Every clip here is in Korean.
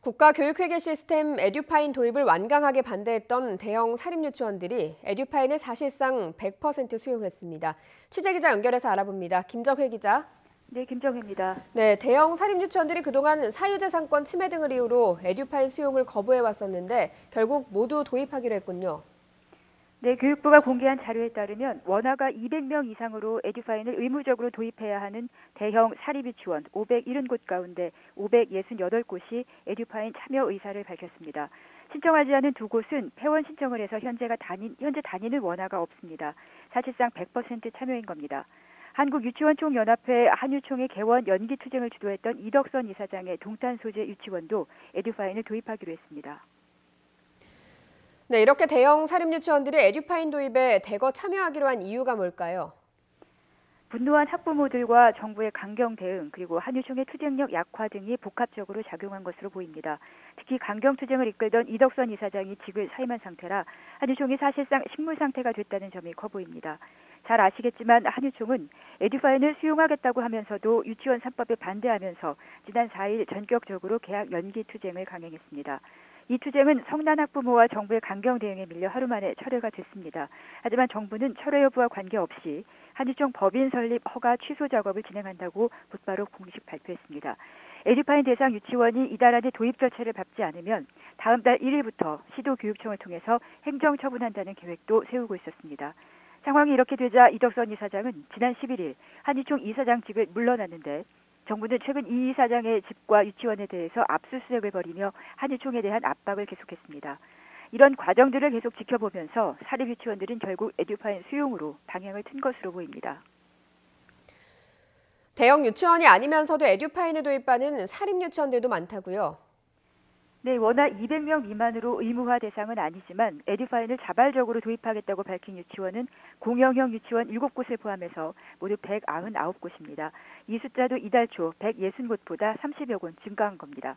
국가교육회계 시스템 에듀파인 도입을 완강하게 반대했던 대형 사립유치원들이 에듀파인을 사실상 100% 수용했습니다. 취재기자 연결해서 알아봅니다. 김정혜 기자. 네, 김정혜입니다. 네, 대형 사립유치원들이 그동안 사유재산권 침해 등을 이유로 에듀파인 수용을 거부해왔었는데 결국 모두 도입하기로 했군요. 네, 교육부가 공개한 자료에 따르면 원화가 200명 이상으로 에듀파인을 의무적으로 도입해야 하는 대형 사립유치원 570곳 가운데 568곳이 에듀파인 참여 의사를 밝혔습니다. 신청하지 않은 두 곳은 폐원 신청을 해서 현재 다니는 원화가 없습니다. 사실상 100% 참여인 겁니다. 한국유치원총연합회 한유총의 개원 연기 투쟁을 주도했던 이덕선 이사장의 동탄 소재 유치원도 에듀파인을 도입하기로 했습니다. 네, 이렇게 대형 사립유치원들이 에듀파인 도입에 대거 참여하기로 한 이유가 뭘까요? 분노한 학부모들과 정부의 강경 대응 그리고 한유총의 투쟁력 약화 등이 복합적으로 작용한 것으로 보입니다. 특히 강경 투쟁을 이끌던 이덕선 이사장이 직을 사임한 상태라 한유총이 사실상 식물 상태가 됐다는 점이 커 보입니다. 잘 아시겠지만 한유총은 에듀파인을 수용하겠다고 하면서도 유치원 3법에 반대하면서 지난 4일 전격적으로 개학 연기 투쟁을 강행했습니다. 이 투쟁은 성난 학부모와 정부의 강경 대응에 밀려 하루 만에 철회가 됐습니다. 하지만 정부는 철회 여부와 관계없이 한유총 법인 설립 허가 취소 작업을 진행한다고 곧바로 공식 발표했습니다. 에듀파인 대상 유치원이 이달 안에 도입 절차를 밟지 않으면 다음 달 1일부터 시도교육청을 통해서 행정처분한다는 계획도 세우고 있었습니다. 상황이 이렇게 되자 이덕선 이사장은 지난 11일 한유총 이사장직을 물러났는데 정부는 최근 이 이사장의 집과 유치원에 대해서 압수수색을 벌이며 한유총에 대한 압박을 계속했습니다. 이런 과정들을 계속 지켜보면서 사립유치원들은 결국 에듀파인 수용으로 방향을 튼 것으로 보입니다. 대형 유치원이 아니면서도 에듀파인을 도입하는 사립유치원들도 많다고요? 네, 워낙 200명 미만으로 의무화 대상은 아니지만 에듀파인을 자발적으로 도입하겠다고 밝힌 유치원은 공영형 유치원 7곳을 포함해서 모두 199곳입니다. 이 숫자도 이달 초 160곳보다 30여 곳 증가한 겁니다.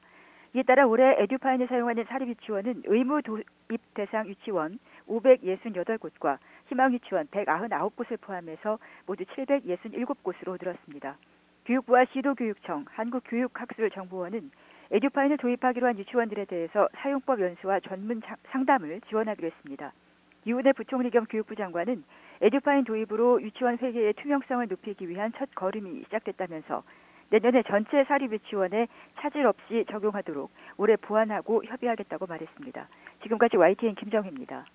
이에 따라 올해 에듀파인을 사용하는 사립유치원은 의무 도입 대상 유치원 568곳과 희망유치원 199곳을 포함해서 모두 767곳으로 늘었습니다. 교육부와 시도교육청, 한국교육학술정보원은 에듀파인을 도입하기로 한 유치원들에 대해서 사용법 연수와 전문 상담을 지원하기로 했습니다. 유은혜 부총리 겸 교육부 장관은 에듀파인 도입으로 유치원 회계의 투명성을 높이기 위한 첫 걸음이 시작됐다면서 내년에 전체 사립유치원에 차질 없이 적용하도록 올해 보완하고 협의하겠다고 말했습니다. 지금까지 YTN 김정혜입니다.